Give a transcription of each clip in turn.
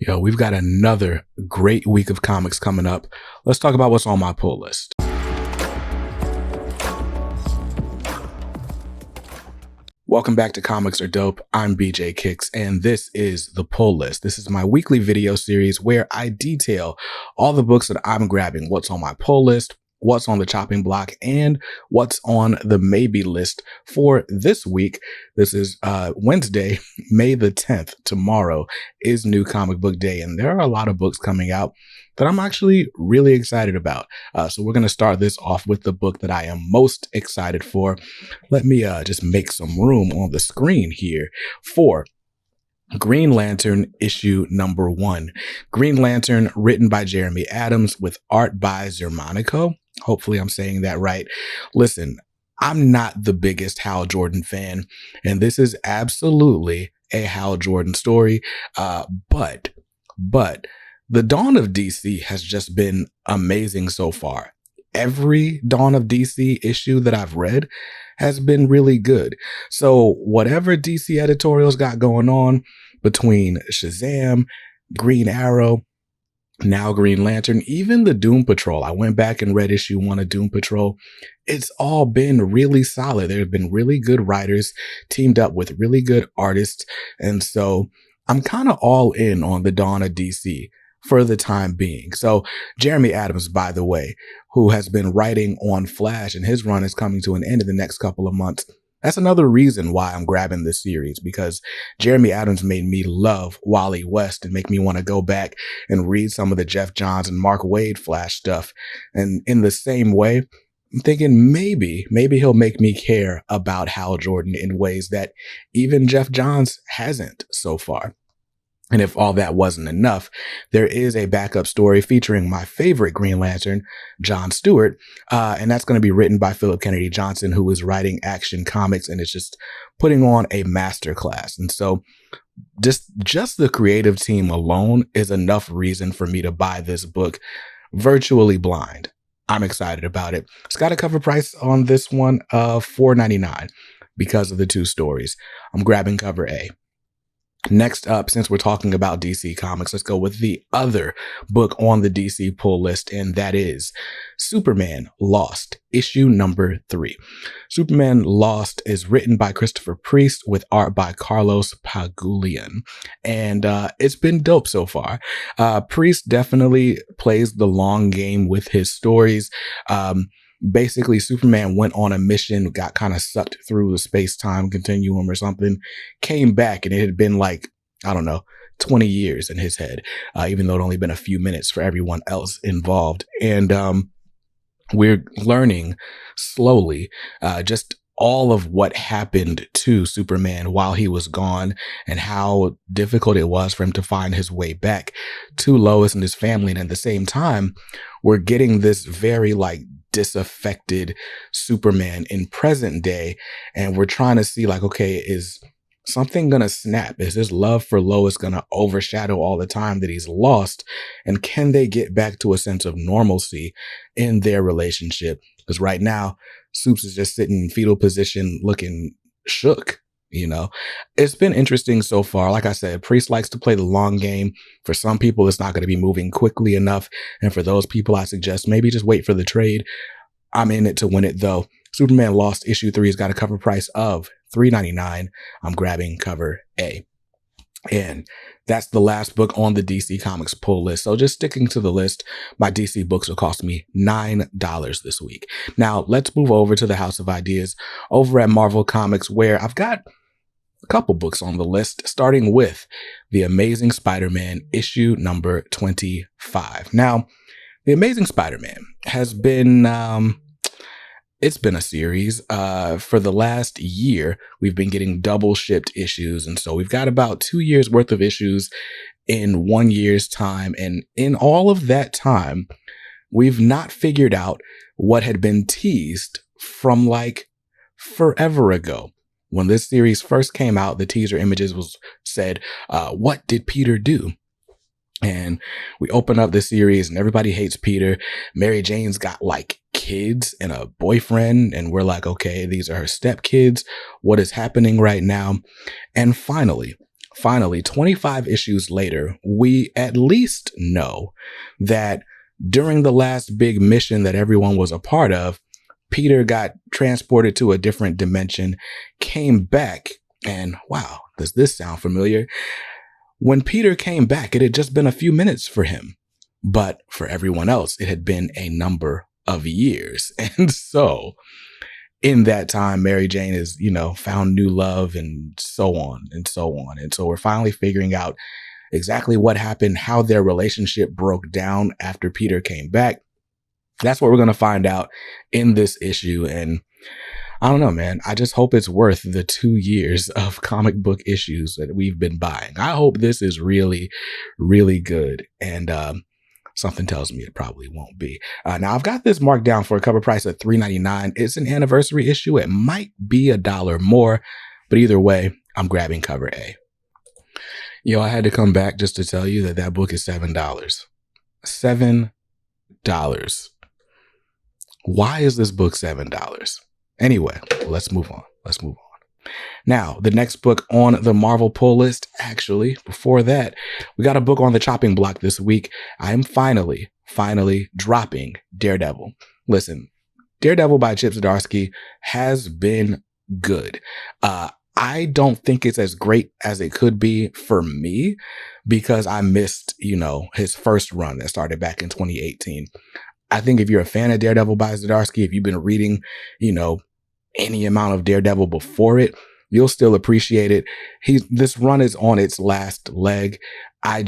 Yo, we've got another great week of comics coming up. Let's talk about what's on my pull list. Welcome back to Comics Are Dope. I'm BJ Kicks, and this is the pull list. This is my weekly video series where I detail all the books that I'm grabbing, what's on my pull list, what's on the chopping block, and what's on the maybe list for this week. This is Wednesday, May the 10th. Tomorrow is New Comic Book Day, and there are a lot of books coming out that I'm actually really excited about. So we're going to start this off with the book that I am most excited for. Let me just make some room on the screen here for Green Lantern issue number 1. Green Lantern, written by Jeremy Adams with art by Xermanico. Hopefully I'm saying that right. Listen, I'm not the biggest Hal Jordan fan, and this is absolutely a Hal Jordan story. But the Dawn of DC has just been amazing so far. Every Dawn of DC issue that I've read has been really good. So whatever DC editorials got going on between Shazam, Green Arrow, now Green Lantern, even the Doom Patrol. I went back and read issue 1 of Doom Patrol. It's all been really solid. There have been really good writers teamed up with really good artists. And so I'm kind of all in on the Dawn of DC for the time being. So Jeremy Adams, by the way, who has been writing on Flash, and his run is coming to an end in the next couple of months. That's another reason why I'm grabbing this series, because Jeremy Adams made me love Wally West and make me want to go back and read some of the Geoff Johns and Mark Waid Flash stuff. And in the same way, I'm thinking maybe he'll make me care about Hal Jordan in ways that even Geoff Johns hasn't so far. And if all that wasn't enough, there is a backup story featuring my favorite Green Lantern, John Stewart, and that's going to be written by Philip Kennedy Johnson, who is writing Action Comics, and it's just putting on a masterclass. And so just the creative team alone is enough reason for me to buy this book virtually blind. I'm excited about it. It's got a cover price on this one of $4.99 because of the 2 stories. I'm grabbing cover A. Next up, since we're talking about DC Comics, let's go with the other book on the DC pull list, and that is Superman Lost, issue number 3. Superman Lost is written by Christopher Priest with art by Carlos Pagulian, and it's been dope so far. Priest definitely plays the long game with his stories. Basically, Superman went on a mission, got kind of sucked through the space-time continuum or something, came back, and it had been like, I don't know, 20 years in his head, even though it only been a few minutes for everyone else involved. And we're learning slowly just all of what happened to Superman while he was gone and how difficult it was for him to find his way back to Lois and his family. And at the same time, we're getting this very disaffected Superman in present day, and we're trying to see okay, is something gonna snap? Is his love for Lois gonna overshadow all the time that he's lost? And can they get back to a sense of normalcy in their relationship? Because right now, Supes is just sitting in fetal position looking shook. It's been interesting so far. Like I said, Priest likes to play the long game. For some people, it's not going to be moving quickly enough. And for those people, I suggest maybe just wait for the trade. I'm in it to win it, though. Superman Lost issue 3 has got a cover price of $3.99. I'm grabbing cover A. And that's the last book on the DC Comics pull list. So just sticking to the list, my DC books will cost me $9 this week. Now, let's move over to the House of Ideas over at Marvel Comics, where I've got a couple books on the list, starting with The Amazing Spider-Man issue number 25. Now, The Amazing Spider-Man has been it's been a series. For the last year, we've been getting double shipped issues. And so we've got about 2 years worth of issues in 1 year's time. And in all of that time, we've not figured out what had been teased from forever ago. When this series first came out, the teaser images said, what did Peter do? And we open up the series and everybody hates Peter. Mary Jane's got kids and a boyfriend, and we're like, okay, these are her stepkids. What is happening right now? And finally, finally, 25 issues later, we at least know that during the last big mission that everyone was a part of, Peter got transported to a different dimension, came back, and wow, does this sound familiar? When Peter came back, it had just been a few minutes for him. But for everyone else, it had been a number of years. And so in that time, Mary Jane has, found new love and so on and so on. And so we're finally figuring out exactly what happened, how their relationship broke down after Peter came back. That's what we're going to find out in this issue. And I don't know, man. I just hope it's worth the 2 years of comic book issues that we've been buying. I hope this is really, really good. And something tells me it probably won't be. Now, I've got this marked down for a cover price of $3.99. It's an anniversary issue. It might be $1 more, but either way, I'm grabbing cover A. Yo, I had to come back just to tell you that that book is $7. $7. Why is this book $7? Anyway, let's move on. Now, the next book on the Marvel pull list, actually, before that, we got a book on the chopping block this week. I am finally dropping Daredevil. Listen, Daredevil by Chip Zdarsky has been good. I don't think it's as great as it could be for me because I missed, his first run that started back in 2018. I think if you're a fan of Daredevil by Zdarsky, if you've been reading, any amount of Daredevil before it, you'll still appreciate it. This run is on its last leg. I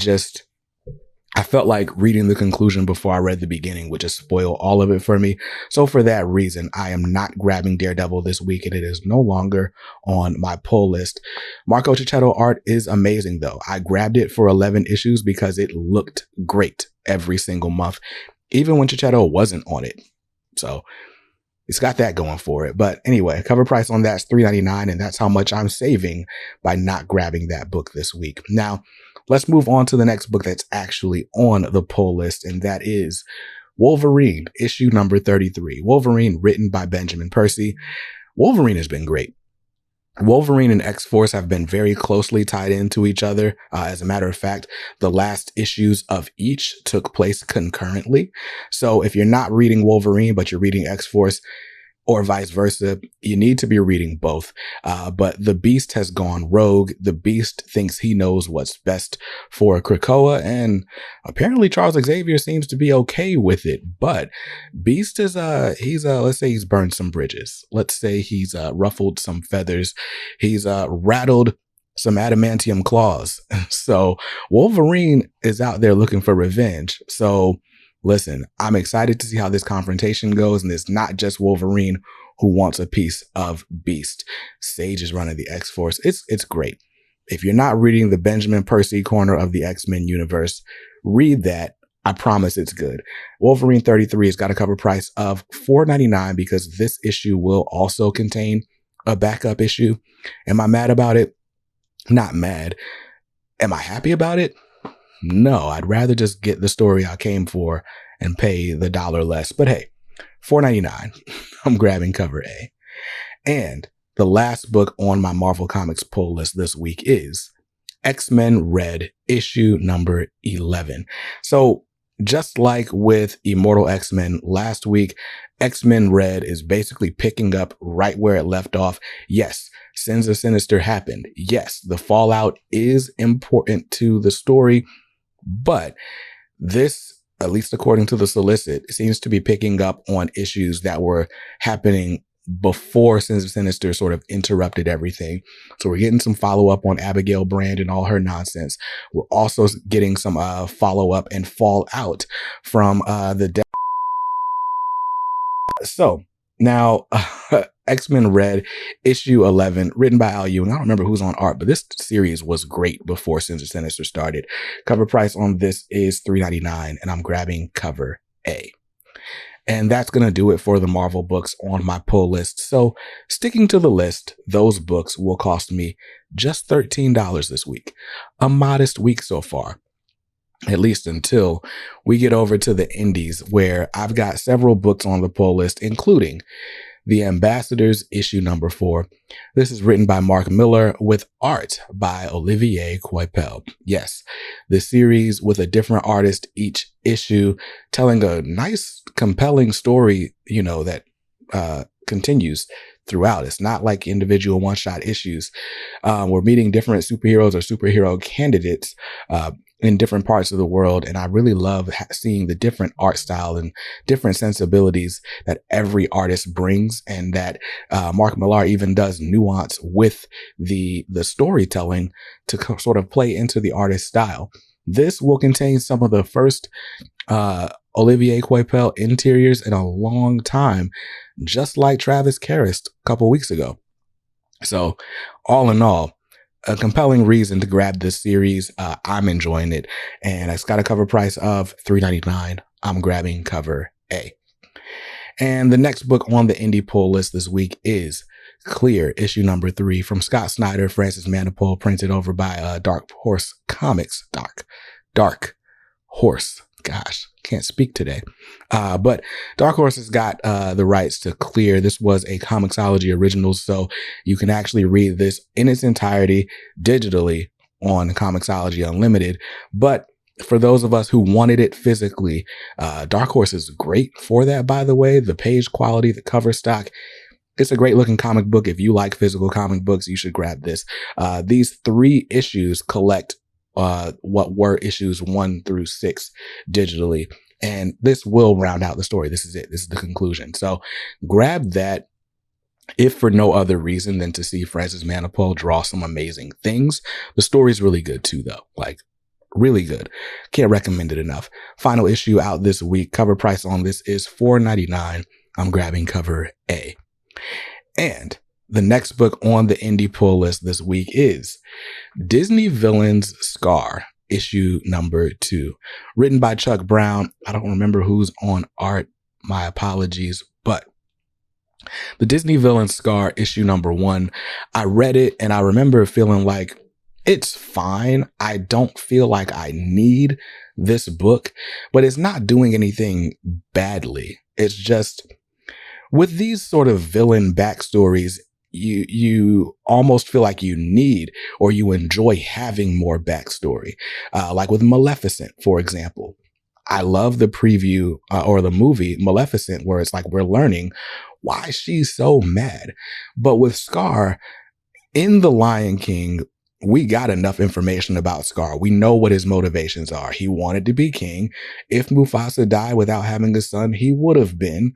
felt like reading the conclusion before I read the beginning would just spoil all of it for me. So for that reason, I am not grabbing Daredevil this week, and it is no longer on my pull list. Marco Cicchetto art is amazing, though. I grabbed it for 11 issues because it looked great every single month, even when Cicchetto wasn't on it. So it's got that going for it. But anyway, cover price on that's $3.99, and that's how much I'm saving by not grabbing that book this week. Now, let's move on to the next book that's actually on the pull list, and that is Wolverine, issue number 33. Wolverine, written by Benjamin Percy. Wolverine has been great. Wolverine and X-Force have been very closely tied into each other. As a matter of fact, the last issues of each took place concurrently. So if you're not reading Wolverine, but you're reading X-Force, or vice versa, you need to be reading both. But the Beast has gone rogue. The Beast thinks he knows what's best for Krakoa, and apparently Charles Xavier seems to be okay with it. But Beast is, let's say he's burned some bridges. Let's say he's ruffled some feathers. He's rattled some adamantium claws. So Wolverine is out there looking for revenge. So listen, I'm excited to see how this confrontation goes, and it's not just Wolverine who wants a piece of Beast. Sage is running the X-Force. It's great. If you're not reading the Benjamin Percy corner of the X-Men universe, read that. I promise it's good. Wolverine 33 has got a cover price of $4.99 because this issue will also contain a backup issue. Am I mad about it? Not mad. Am I happy about it? No, I'd rather just get the story I came for and pay the $1 less. But hey, $4.99, I'm grabbing cover A. And the last book on my Marvel Comics pull list this week is XMen Red, issue number 11. So just like with Immortal X-Men last week, XMen Red is basically picking up right where it left off. Yes, Sins of Sinister happened. Yes, the fallout is important to the story. But this, at least according to the solicit, seems to be picking up on issues that were happening before Sins of Sinister sort of interrupted everything. So we're getting some follow-up on Abigail Brand and all her nonsense. We're also getting some follow-up and fallout from the death. So now, X-Men Red, issue 11, written by Al Ewing. I don't remember who's on art, but this series was great before Sins of Sinister started. Cover price on this is $3.99, and I'm grabbing cover A. And that's going to do it for the Marvel books on my pull list. So sticking to the list, those books will cost me just $13 this week. A modest week so far. At least until we get over to the indies, where I've got several books on the pull list, including The Ambassadors, issue number 4. This is written by Mark Miller with art by Olivier Coipel. Yes, the series with a different artist each issue, telling a nice, compelling story, that continues throughout. It's not like individual one-shot issues. We're meeting different superheroes or superhero candidates in different parts of the world. And I really love seeing the different art style and different sensibilities that every artist brings, and that Mark Millar even does nuance with the storytelling to sort of play into the artist's style. This will contain some of the first Olivier Coipel interiors in a long time, just like Travis Karras a couple weeks ago. So all in all, a compelling reason to grab this series. I'm enjoying it, and it's got a cover price of $3.99. I'm grabbing cover A. And the next book on the indie pull list this week is Clear, issue number 3, from Scott Snyder, Francis Manapul, printed over by Dark Horse Comics. Dark Horse. Gosh, can't speak today. But Dark Horse has got the rights to Clear. This was a Comixology original, so you can actually read this in its entirety digitally on Comixology Unlimited. But for those of us who wanted it physically, Dark Horse is great for that, by the way. The page quality, the cover stock, it's a great looking comic book. If you like physical comic books, you should grab this. These 3 issues collect what were issues 1 through 6 digitally. And this will round out the story. This is it. This is the conclusion. So grab that, if for no other reason than to see Francis Manapul draw some amazing things. The story's really good too, though. Like, really good. Can't recommend it enough. Final issue out this week. Cover price on this is $4.99. I'm grabbing cover A. And the next book on the indie pull list this week is Disney Villains Scar, issue number 2, written by Chuck Brown. I don't remember who's on art. My apologies. But the Disney Villains Scar, issue number 1, I read it and I remember feeling like it's fine. I don't feel like I need this book, but it's not doing anything badly. It's just, with these sort of villain backstories, you almost feel like you need, or you enjoy having more backstory. Like with Maleficent, for example. I love the preview or the movie Maleficent, where it's like we're learning why she's so mad. But with Scar, in The Lion King, we got enough information about Scar. We know what his motivations are. He wanted to be king. If Mufasa died without having a son, he would have been,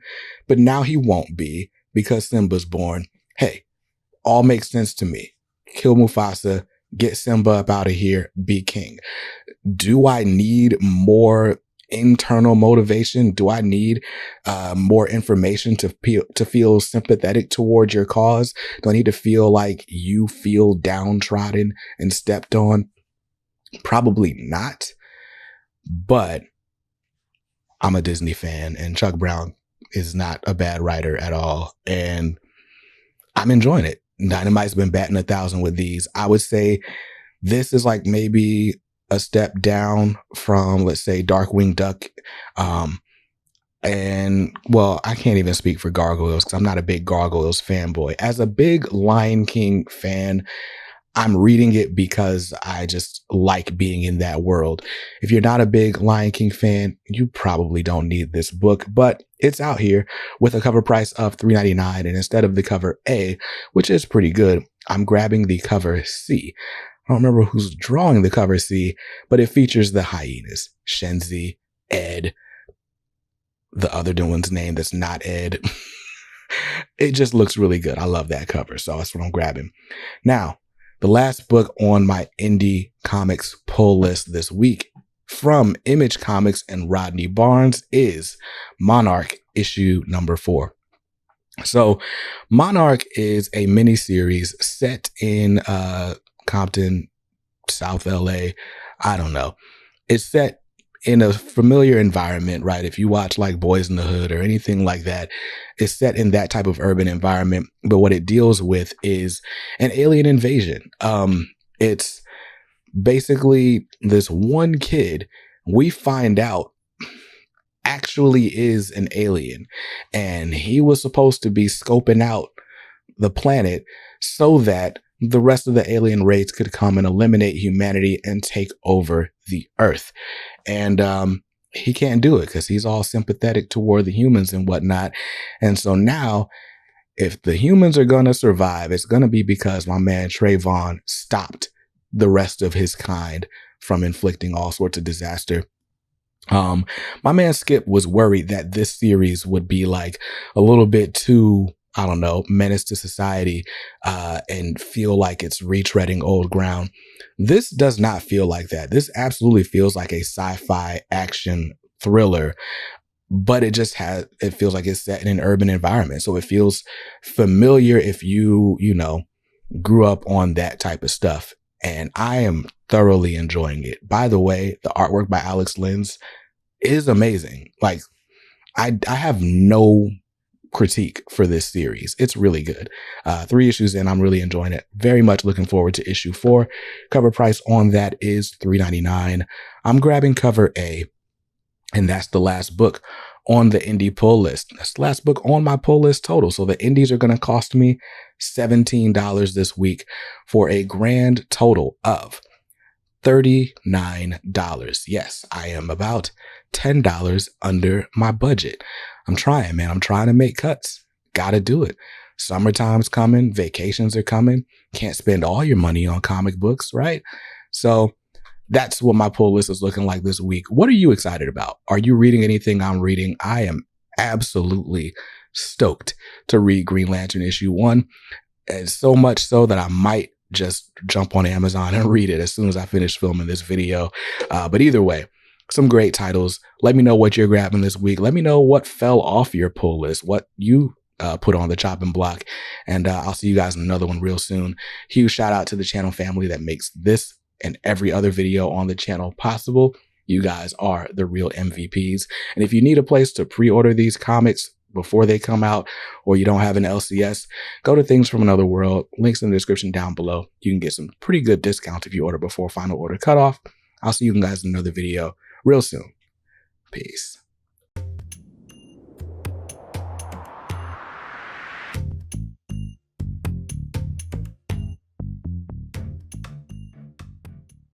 but now he won't be because Simba's born. Hey, all makes sense to me. Kill Mufasa, get Simba up out of here, be king. Do I need more internal motivation? Do I need more information to feel sympathetic towards your cause? Do I need to feel like you feel downtrodden and stepped on? Probably not. But I'm a Disney fan, and Chuck Brown is not a bad writer at all, and I'm enjoying it. Dynamite's been batting 1,000 with these. I would say this is like maybe a step down from, let's say, Darkwing Duck. And well, I can't even speak for Gargoyles because I'm not a big Gargoyles fanboy. As a big Lion King fan, I'm reading it because I just like being in that world. If you're not a big Lion King fan, you probably don't need this book, but it's out here with a cover price of $3.99. And instead of the cover A, which is pretty good, I'm grabbing the cover C. I don't remember who's drawing the cover C, but it features the hyenas, Shenzi, Ed, the other one's name that's not Ed. It just looks really good. I love that cover, so that's what I'm grabbing. Now, the last book on my indie comics pull list this week from Image Comics and Rodney Barnes is Monarch, issue number 4. So Monarch is a miniseries set in Compton, South LA. I don't know. It's set in a familiar environment, right? If you watch like Boys in the Hood or anything like that, it's set in that type of urban environment. But what it deals with is an alien invasion. It's basically this one kid. We find out actually is an alien, and he was supposed to be scoping out the planet so that the rest of the alien race could come and eliminate humanity and take over the Earth. And he can't do it because he's all sympathetic toward the humans and whatnot. And so now, if the humans are going to survive, it's going to be because my man Trayvon stopped the rest of his kind from inflicting all sorts of disaster. My man Skip was worried that this series would be like a little bit too, I don't know, menace to society, and feel like it's retreading old ground. This does not feel like that. This absolutely feels like a sci-fi action thriller, but it feels like it's set in an urban environment. So it feels familiar if you grew up on that type of stuff. And I am thoroughly enjoying it. By the way, the artwork by Alex Lins is amazing. Like, I have no critique for this series. It's really good. 3 issues in, I'm really enjoying it. Very much looking forward to issue 4. Cover price on that is $3.99. I'm grabbing cover A, and that's the last book on the indie pull list. That's the last book on my pull list total. So the indies are going to cost me $17 this week for a grand total of $39. Yes, I am about $10 under my budget. I'm trying, man. I'm trying to make cuts. Gotta do it. Summertime's coming. Vacations are coming. Can't spend all your money on comic books, right? So that's what my pull list is looking like this week. What are you excited about? Are you reading anything I'm reading? I am absolutely stoked to read Green Lantern issue 1. And so much so that I might just jump on Amazon and read it as soon as I finish filming this video. But either way, some great titles. Let me know what you're grabbing this week. Let me know what fell off your pull list, what you put on the chopping block. And I'll see you guys in another one real soon. Huge shout out to the channel family that makes this and every other video on the channel possible. You guys are the real MVPs. And if you need a place to pre-order these comics before they come out, or you don't have an LCS, go to Things from Another World. Links in the description down below. You can get some pretty good discounts if you order before final order cutoff. I'll see you guys in another video real soon. Peace.